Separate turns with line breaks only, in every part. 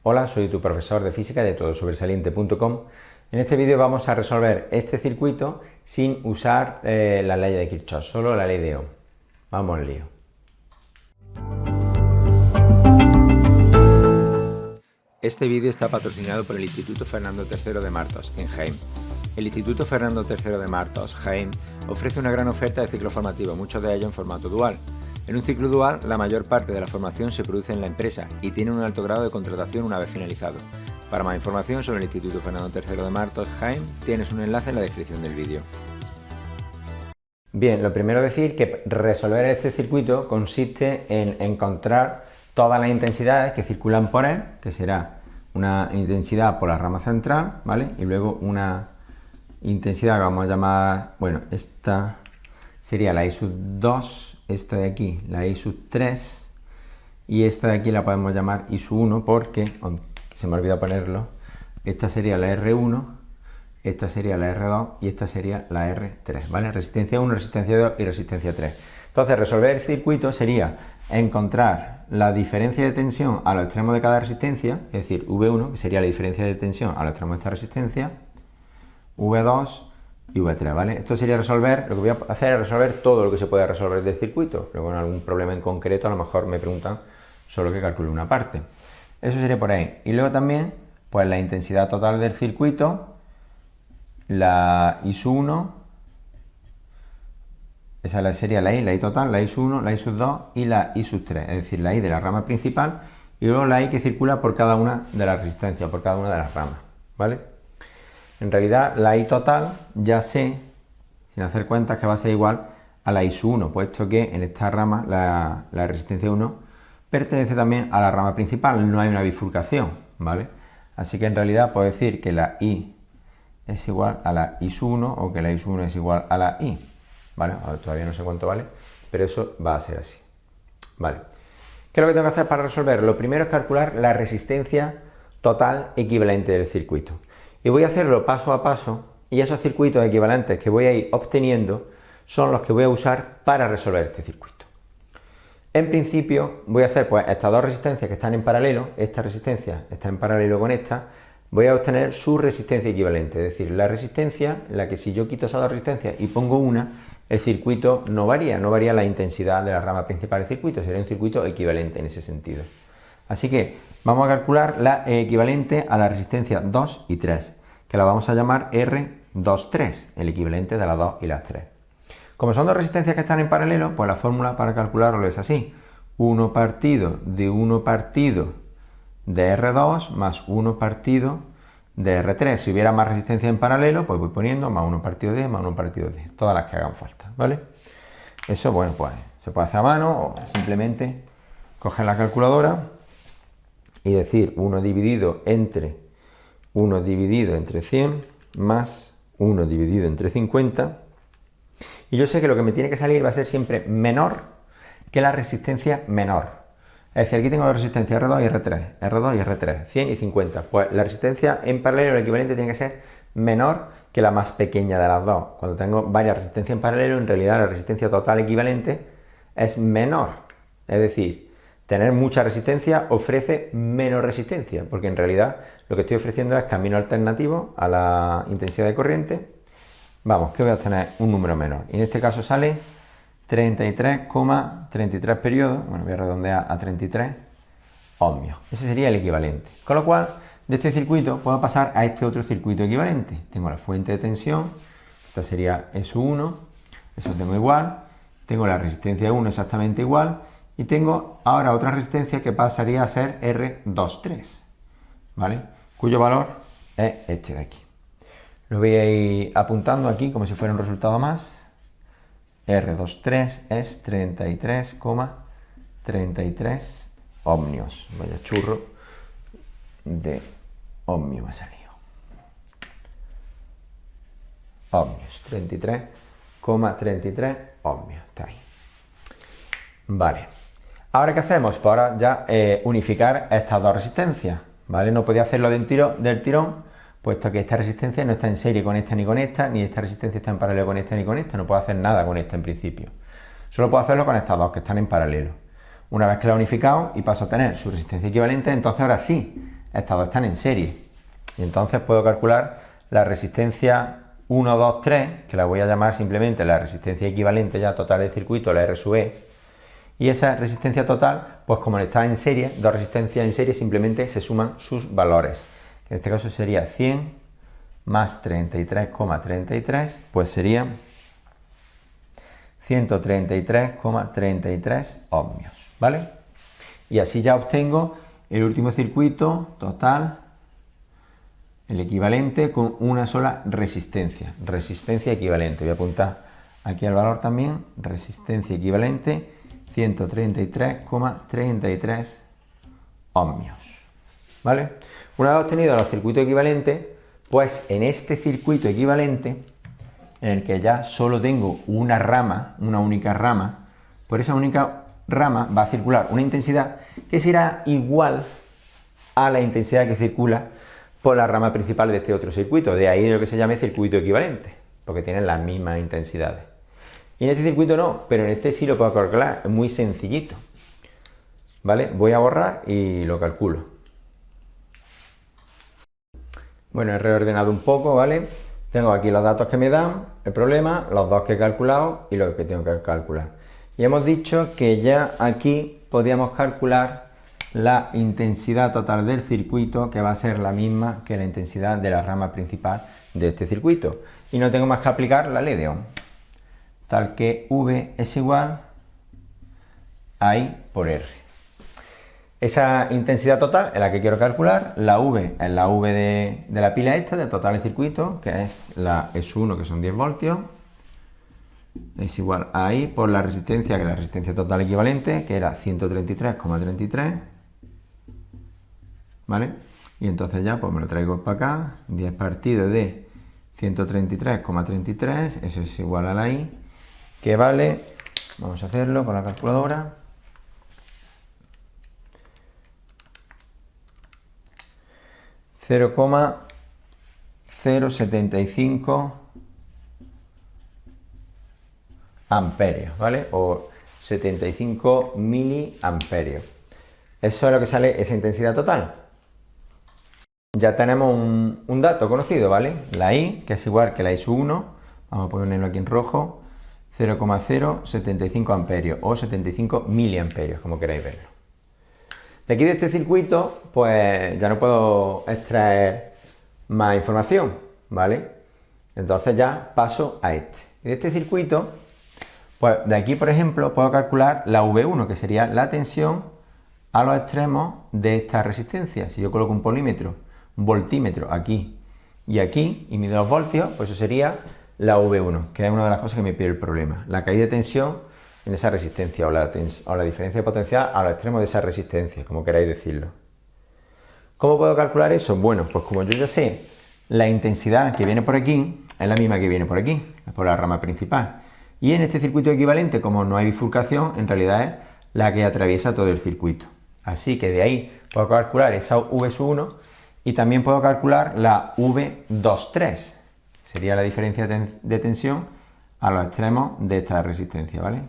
Hola, soy tu profesor de física de todosobresaliente.com. En este vídeo vamos a resolver este circuito sin usar la ley de Kirchhoff, solo la ley de Ohm. Vamos al lío. Este vídeo está patrocinado por el Instituto Fernando III de Martos, en Jaén. El Instituto Fernando III de Martos, Jaén, ofrece una gran oferta de ciclos formativos, muchos de ellos en formato dual. En un ciclo dual, la mayor parte de la formación se produce en la empresa y tiene un alto grado de contratación una vez finalizado. Para más información sobre el Instituto Fernando III de Martos, Jaén, tienes un enlace en la descripción del vídeo. Bien, lo primero decir que resolver este circuito consiste en encontrar todas las intensidades que circulan por él, que será una intensidad por la rama central, ¿vale? Y luego una intensidad que vamos a llamar, bueno, esta sería la I sub 2, esta de aquí la I sub 3 y esta de aquí la podemos llamar I sub 1 porque, aunque se me ha olvidado ponerlo, esta sería la R1, esta sería la R2 y esta sería la R3, ¿vale? Resistencia 1, resistencia 2 y resistencia 3. Entonces, resolver el circuito sería encontrar la diferencia de tensión a los extremos de cada resistencia, es decir, V1, que sería la diferencia de tensión a los extremos de esta resistencia, V2 y V3, ¿vale? Esto sería resolver, lo que voy a hacer es resolver todo lo que se pueda resolver del circuito. Luego en algún problema en concreto a lo mejor me preguntan solo que calcule una parte. Eso sería por ahí. Y luego también, pues la intensidad total del circuito, la I sub 1, esa sería la I total, la I sub 1, la I sub 2 y la I sub 3, es decir, la I de la rama principal y luego la I que circula por cada una de las resistencias, por cada una de las ramas, ¿vale? En realidad la I total ya sé, sin hacer cuentas, que va a ser igual a la I sub 1, puesto que en esta rama la resistencia 1 pertenece también a la rama principal, no hay una bifurcación, ¿vale? Así que en realidad puedo decir que la I es igual a la I sub 1 o que la I sub 1 es igual a la I, ¿vale? Todavía no sé cuánto vale, pero eso va a ser así, ¿vale? ¿Qué es lo que tengo que hacer para resolver? Lo primero es calcular la resistencia total equivalente del circuito. Y voy a hacerlo paso a paso y esos circuitos equivalentes que voy a ir obteniendo son los que voy a usar para resolver este circuito. En principio voy a hacer pues estas dos resistencias que están en paralelo, esta resistencia está en paralelo con esta, voy a obtener su resistencia equivalente, es decir, la resistencia, la que si yo quito esas dos resistencias y pongo una, el circuito no varía la intensidad de la rama principal del circuito, sería un circuito equivalente en ese sentido. Así que vamos a calcular la equivalente a la resistencia 2 y 3, que la vamos a llamar R23, el equivalente de las 2 y las 3. Como son dos resistencias que están en paralelo, pues la fórmula para calcularlo es así: 1 partido de 1 partido de R2 más 1 partido de R3. Si hubiera más resistencia en paralelo, pues voy poniendo más 1 partido de más 1 partido de, todas las que hagan falta, ¿vale? Eso, bueno, pues se puede hacer a mano o simplemente coger la calculadora y decir 1 dividido entre 100 más 1 dividido entre 50. Y yo sé que lo que me tiene que salir va a ser siempre menor que la resistencia menor. Es decir, aquí tengo dos resistencias R2 y R3, R2 y R3, 100 y 50. Pues la resistencia en paralelo, el equivalente, tiene que ser menor que la más pequeña de las dos. Cuando tengo varias resistencias en paralelo, en realidad la resistencia total equivalente es menor. Es decir, tener mucha resistencia ofrece menos resistencia, porque en realidad lo que estoy ofreciendo es camino alternativo a la intensidad de corriente. Vamos, que voy a obtener un número menor. Y en este caso sale 33,33 periodos, bueno, voy a redondear a 33 ohmios. Ese sería el equivalente. Con lo cual, de este circuito puedo pasar a este otro circuito equivalente. Tengo la fuente de tensión, esta sería S1, eso tengo igual. Tengo la resistencia 1 exactamente igual. Y tengo ahora otra resistencia que pasaría a ser R23, ¿vale? Cuyo valor es este de aquí. Lo voy a ir apuntando aquí como si fuera un resultado más. R23 es 33,33 ohmios. Vaya churro de ohmio me ha salido. Ohmios, 33,33 ohmios. Está ahí. Vale. Ahora, ¿qué hacemos? Pues ahora ya unificar estas dos resistencias, ¿vale? No podía hacerlo del tirón, puesto que esta resistencia no está en serie con esta ni con esta, ni esta resistencia está en paralelo con esta ni con esta, no puedo hacer nada con esta en principio. Solo puedo hacerlo con estas dos que están en paralelo. Una vez que la he unificado y paso a tener su resistencia equivalente, entonces ahora sí estas dos están en serie. Y entonces puedo calcular la resistencia 1, 2, 3, que la voy a llamar simplemente la resistencia equivalente ya total del circuito, la R sub E. Y esa resistencia total, pues como está en serie, dos resistencias en serie, simplemente se suman sus valores. En este caso sería 100 más 33,33, pues sería 133,33 ohmios, ¿vale? Y así ya obtengo el último circuito total, el equivalente, con una sola resistencia equivalente. Voy a apuntar aquí el valor también, resistencia equivalente, 133,33 ohmios, ¿vale? Una vez obtenido los circuitos equivalentes, pues en este circuito equivalente, en el que ya solo tengo una rama, una única rama, por esa única rama va a circular una intensidad que será igual a la intensidad que circula por la rama principal de este otro circuito. De ahí lo que se llama circuito equivalente, porque tienen las mismas intensidades. Y en este circuito no, pero en este sí lo puedo calcular, es muy sencillito. ¿Vale? Voy a borrar y lo calculo. Bueno, he reordenado un poco, ¿vale? Tengo aquí los datos que me dan, el problema, los dos que he calculado y los que tengo que calcular. Y hemos dicho que ya aquí podíamos calcular la intensidad total del circuito, que va a ser la misma que la intensidad de la rama principal de este circuito. Y no tengo más que aplicar la ley de Ohm, tal que V es igual a I por R. Esa intensidad total es la que quiero calcular. La V es la V de la pila esta, de total del circuito, que es la S1, que son 10 voltios. Es igual a I por la resistencia, que es la resistencia total equivalente, que era 133,33. ¿Vale? Y entonces ya pues me lo traigo para acá. 10 partido de 133,33, eso es igual a la I, que vale, vamos a hacerlo con la calculadora, 0,075 amperios, ¿vale? O 75 miliamperios. Eso es lo que sale esa intensidad total. Ya tenemos un dato conocido, ¿vale? La I, que es igual que la I sub 1, vamos a ponerlo aquí en rojo, 0,075 amperios o 75 miliamperios, como queráis verlo. De aquí de este circuito, pues ya no puedo extraer más información, ¿vale? Entonces ya paso a este. Y de este circuito, pues de aquí, por ejemplo, puedo calcular la V1, que sería la tensión a los extremos de esta resistencia. Si yo coloco un polímetro, un voltímetro aquí y aquí, y mido los voltios, pues eso sería la V1, que es una de las cosas que me pide el problema. La caída de tensión en esa resistencia o la diferencia de potencial a los extremos de esa resistencia, como queráis decirlo. ¿Cómo puedo calcular eso? Bueno, pues como yo ya sé la intensidad que viene por aquí, es la misma que viene por aquí, por la rama principal. Y en este circuito equivalente, como no hay bifurcación, en realidad es la que atraviesa todo el circuito. Así que de ahí puedo calcular esa V sub 1 y también puedo calcular la V23. Sería la diferencia de tensión a los extremos de esta resistencia, ¿vale?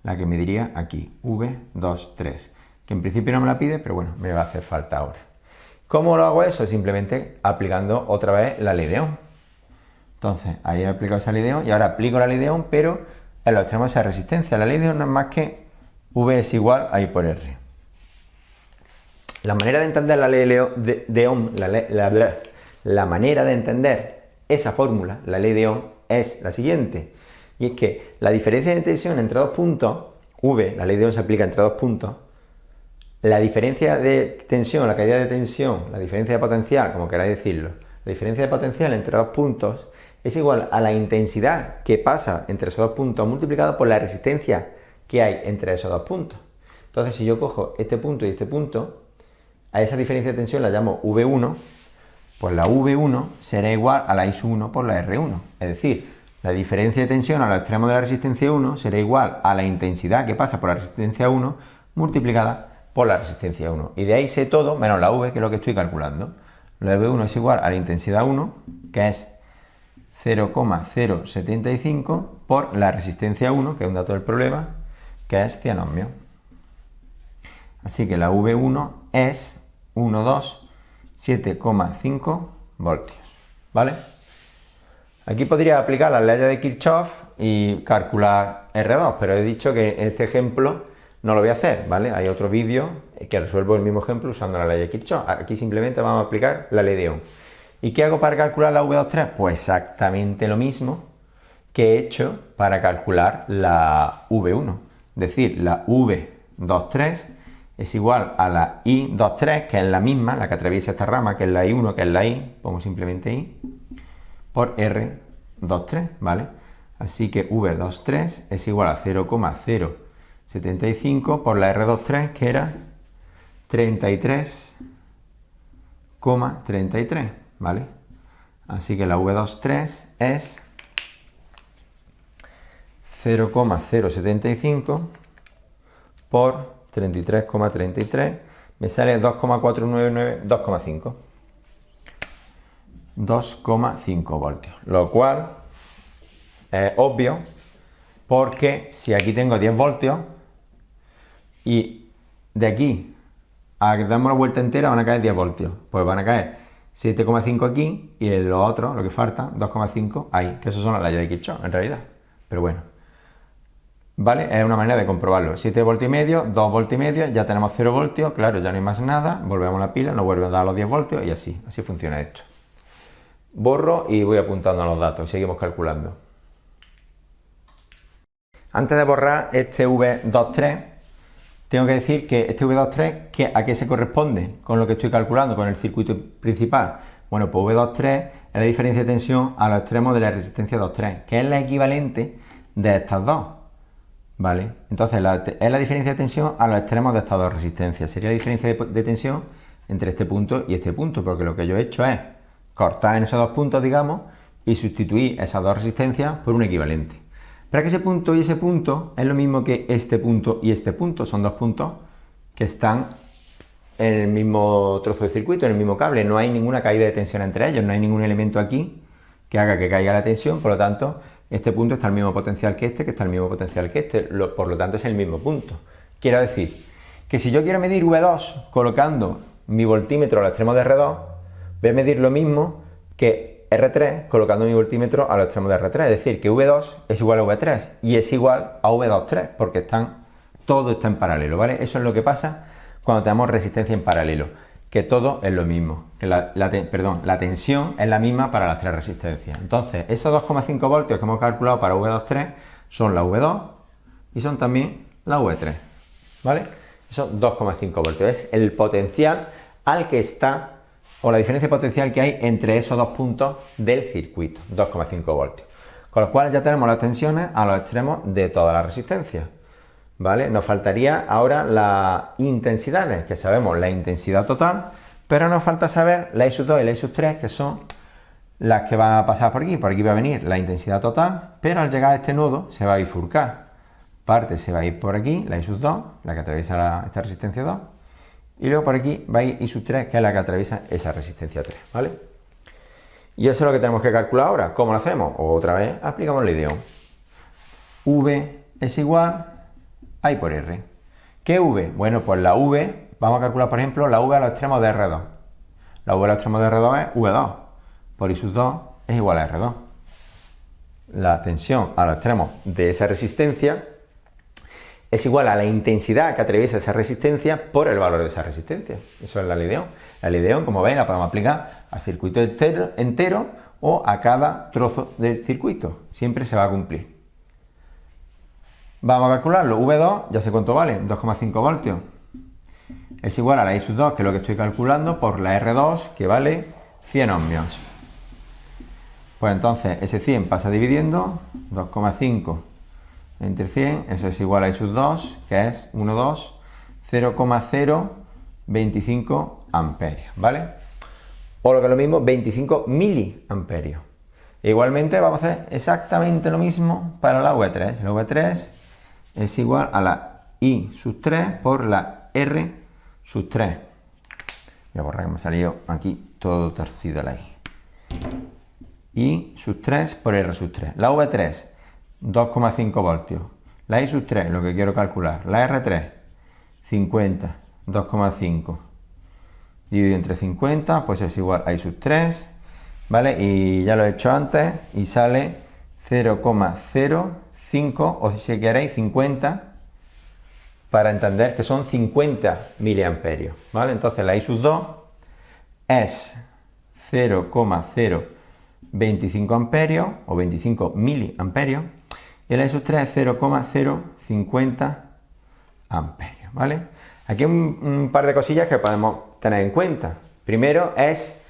La que me diría aquí, V23, que en principio no me la pide, pero bueno, me va a hacer falta ahora. ¿Cómo lo hago eso? Simplemente aplicando otra vez la ley de Ohm. Entonces, ahí he aplicado esa ley de Ohm y ahora aplico la ley de Ohm, pero en los extremos de esa resistencia. La ley de Ohm no es más que V es igual a I por R. La manera de entender la ley de Ohm, la manera de entender esa fórmula, la ley de Ohm, es la siguiente. Y es que la diferencia de tensión entre dos puntos, V, la ley de Ohm se aplica entre dos puntos, la diferencia de tensión, la caída de tensión, la diferencia de potencial, como queráis decirlo, la diferencia de potencial entre dos puntos es igual a la intensidad que pasa entre esos dos puntos multiplicado por la resistencia que hay entre esos dos puntos. Entonces, si yo cojo este punto y este punto, a esa diferencia de tensión la llamo V1, pues la V1 será igual a la I sub 1 por la R1, es decir, la diferencia de tensión a los extremos de la resistencia 1 será igual a la intensidad que pasa por la resistencia 1 multiplicada por la resistencia 1. Y de ahí sé todo menos la V, que es lo que estoy calculando. La V1 es igual a la intensidad 1, que es 0,075 por la resistencia 1, que es un dato del problema, que es 100 ohmios. Así que la V1 es 1, 2, 7,5 voltios, ¿vale? Aquí podría aplicar las leyes de Kirchhoff y calcular R2, pero he dicho que en este ejemplo no lo voy a hacer, ¿vale? Hay otro vídeo que resuelvo el mismo ejemplo usando la ley de Kirchhoff. Aquí simplemente vamos a aplicar la ley de Ohm. ¿Y qué hago para calcular la V23? Pues exactamente lo mismo que he hecho para calcular la V1. Es decir, la V23 es igual a la I23, que es la misma, la que atraviesa esta rama, que es la I1, que es la I, pongo simplemente I, por R23, ¿vale? Así que V23 es igual a 0,075 por la R23, que era 33,33, ¿vale? Así que la V23 es 0,075 por 33,33, me sale 2,499, 2,5. 2,5 voltios, lo cual es obvio porque si aquí tengo 10 voltios y de aquí a que damos la vuelta entera van a caer 10 voltios, pues van a caer 7,5 aquí y en lo otro, lo que falta, 2,5 ahí, que eso son las leyes de Kirchhoff en realidad, pero bueno, ¿vale? Es una manera de comprobarlo. 7 voltios y medio, 2 voltios y medio, ya tenemos 0 voltios, claro, ya no hay más nada, volvemos a la pila, nos vuelve a dar los 10 voltios y así funciona esto. Borro y voy apuntando a los datos y seguimos calculando. Antes de borrar este V23, tengo que decir que este V23, ¿a qué se corresponde con lo que estoy calculando, con el circuito principal? Bueno, pues V23 es la diferencia de tensión a los extremos de la resistencia 2,3, que es la equivalente de estas dos, ¿vale? Entonces, es la diferencia de tensión a los extremos de estas dos resistencias. Sería la diferencia de tensión entre este punto y este punto, porque lo que yo he hecho es cortar en esos dos puntos, digamos, y sustituir esas dos resistencias por un equivalente. Pero que ese punto y ese punto es lo mismo que este punto y este punto. Son dos puntos que están en el mismo trozo de circuito, en el mismo cable. No hay ninguna caída de tensión entre ellos, no hay ningún elemento aquí que haga que caiga la tensión, por lo tanto, este punto está al mismo potencial que está al mismo potencial que este, por lo tanto es el mismo punto. Quiero decir que si yo quiero medir V2 colocando mi voltímetro al extremo de R2, voy a medir lo mismo que R3 colocando mi voltímetro a los extremos de R3, es decir, que V2 es igual a V3 y es igual a V23 porque todo está en paralelo, ¿vale? Eso es lo que pasa cuando tenemos resistencia en paralelo, que todo es lo mismo, que la tensión es la misma para las tres resistencias. Entonces, esos 2,5 voltios que hemos calculado para V23 son la V2 y son también la V3, ¿vale? Esos 2,5 voltios es el potencial al que está, o la diferencia potencial que hay entre esos dos puntos del circuito, 2,5 voltios. Con los cuales ya tenemos las tensiones a los extremos de toda la resistencia, ¿vale? Nos faltaría ahora las intensidades, que sabemos la intensidad total, pero nos falta saber la I sub 2 y la I sub 3, que son las que van a pasar por aquí va a venir la intensidad total, pero al llegar a este nodo se va a bifurcar. Parte se va a ir por aquí, la I sub 2, la que atraviesa esta resistencia 2, y luego por aquí va a ir I sub 3, que es la que atraviesa esa resistencia 3, ¿vale? Y eso es lo que tenemos que calcular ahora. ¿Cómo lo hacemos? Otra vez aplicamos la idea. V es igual a I por R. ¿Qué V? Bueno, pues la V, vamos a calcular por ejemplo la V a los extremos de R2. La V a los extremos de R2 es V2, por I sub 2 es igual a R2. La tensión a los extremos de esa resistencia es igual a la intensidad que atraviesa esa resistencia por el valor de esa resistencia. Eso es la ley de Ohm. La ley de Ohm, como veis, la podemos aplicar al circuito entero o a cada trozo del circuito. Siempre se va a cumplir. Vamos a calcularlo. V2, ya sé cuánto vale, 2,5 voltios. Es igual a la I sub 2, que es lo que estoy calculando, por la R2, que vale 100 ohmios. Pues entonces, ese 100 pasa dividiendo, 2,5 entre 100, eso es igual a I sub 2, que es 0,025 amperios, ¿vale? O lo que es lo mismo, 25 miliamperios. E igualmente vamos a hacer exactamente lo mismo para la V3. La V3 es igual a la I sub 3 por la R sub 3. Voy a borrar que me ha salido aquí todo torcido la I. I sub 3 por R sub 3. La V3, 2,5 voltios. La I sub 3, lo que quiero calcular. La R3, 50, 2,5. dividido entre 50, pues es igual a I sub 3, ¿vale? Y ya lo he hecho antes y sale 0,05, o si queréis 50, para entender que son 50 miliamperios, ¿vale? Entonces la I sub 2 es 0,025 amperios o 25 miliamperios y la I sub 3 es 0,050 amperios, ¿vale? Aquí hay un par de cosillas que podemos tener en cuenta. Primero es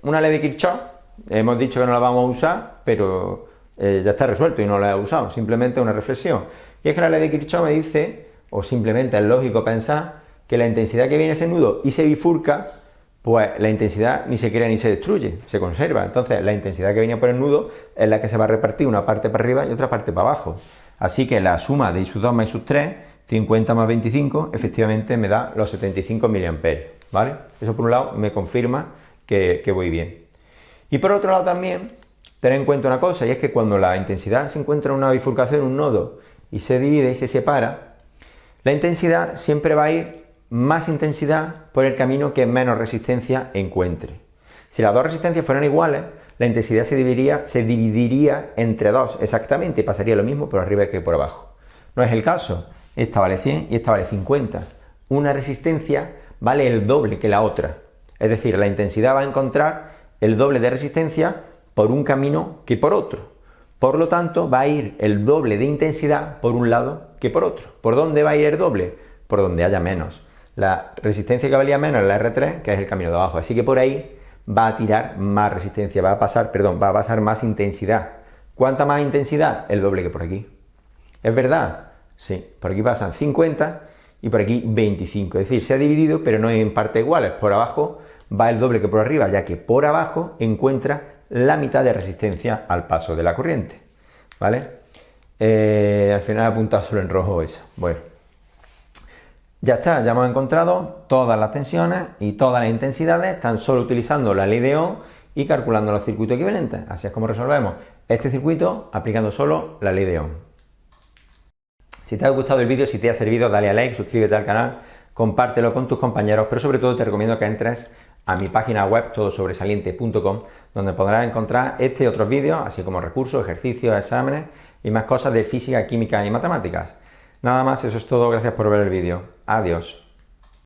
una ley de Kirchhoff. Hemos dicho que no la vamos a usar, pero ya está resuelto y no la he usado, simplemente una reflexión. Y es que la ley de Kirchhoff me dice, o simplemente es lógico pensar, que la intensidad que viene ese nudo y se bifurca, pues la intensidad ni se crea ni se destruye, se conserva. Entonces la intensidad que viene por el nudo es la que se va a repartir una parte para arriba y otra parte para abajo. Así que la suma de I sub 2 más I sub 3, 50 más 25, efectivamente me da los 75 miliamperios, ¿vale? Eso por un lado me confirma que voy bien. Y por otro lado también, tener en cuenta una cosa, y es que cuando la intensidad se encuentra en una bifurcación, un nodo, y se divide y se separa, la intensidad siempre va a ir más intensidad por el camino que menos resistencia encuentre. Si las dos resistencias fueran iguales, la intensidad se dividiría entre dos exactamente y pasaría lo mismo por arriba que por abajo. No es el caso. Esta vale 100 y esta vale 50. Una resistencia vale el doble que la otra. Es decir, la intensidad va a encontrar el doble de resistencia por un camino que por otro. Por lo tanto, va a ir el doble de intensidad por un lado que por otro. ¿Por dónde va a ir el doble? Por donde haya menos. La resistencia que valía menos es la R3, que es el camino de abajo. Así que por ahí va a tirar más resistencia, va a pasar más intensidad. ¿Cuánta más intensidad? El doble que por aquí. ¿Es verdad? Sí, por aquí pasan 50 y por aquí 25. Es decir, se ha dividido, pero no en partes iguales. Por abajo va el doble que por arriba, ya que por abajo encuentra la mitad de resistencia al paso de la corriente, ¿vale? Al final he apuntado solo en rojo eso. Bueno, ya está, ya hemos encontrado todas las tensiones y todas las intensidades, tan solo utilizando la ley de Ohm y calculando los circuitos equivalentes. Así es como resolvemos este circuito aplicando solo la ley de Ohm. Si te ha gustado el vídeo, si te ha servido, dale a like, suscríbete al canal, compártelo con tus compañeros, pero sobre todo te recomiendo que entres a mi página web todosobresaliente.com, donde podrás encontrar este y otros vídeos, así como recursos, ejercicios, exámenes y más cosas de física, química y matemáticas. Nada más, eso es todo, gracias por ver el vídeo. Adiós.